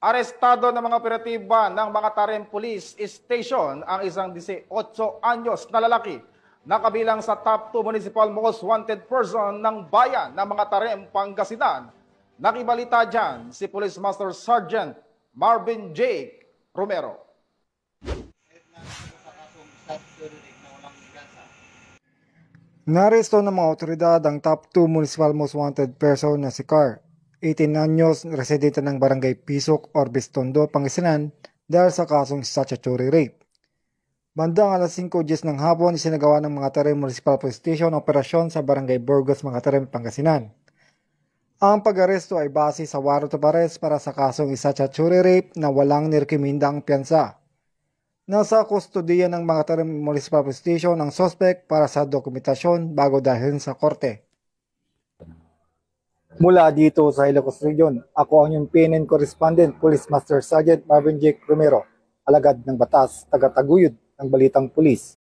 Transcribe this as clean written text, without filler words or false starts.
Arestado ng mga operatiba ng mga Tarem Police Station ang isang 18 anyos na lalaki na kabilang sa top 2 municipal most wanted person ng bayan ng mga Tarem, Pangasinan. Nakibalita dyan si Police Master Sergeant Marvin J. Romero. Naresto ng mga otoridad ang top 2 municipal most wanted person na si Car, 18 anyos, residente ng Barangay Pisok, Orbis Tondo, Pangasinan dahil sa kasong statutory rape. Bandang alas 5:10 ng hapon, isinagawa ng mga Tarem Municipal Police Station ang operasyon sa Barangay Burgos, mga Tarem, Pangasinan. Ang pag-aresto ay base sa warrant of arrest para sa kasong statutory rape na walang nirekomendang piyansa. Nasa kustodiya ng mga Tarem Municipal Police Station ang suspect para sa dokumentasyon bago dalhin sa korte. Mula dito sa Ilocos Region, ako ang inyong PNN Correspondent, Police Master Sergeant Marvin J. Romero, alagad ng batas, taga-taguyod ng Balitang Pulis.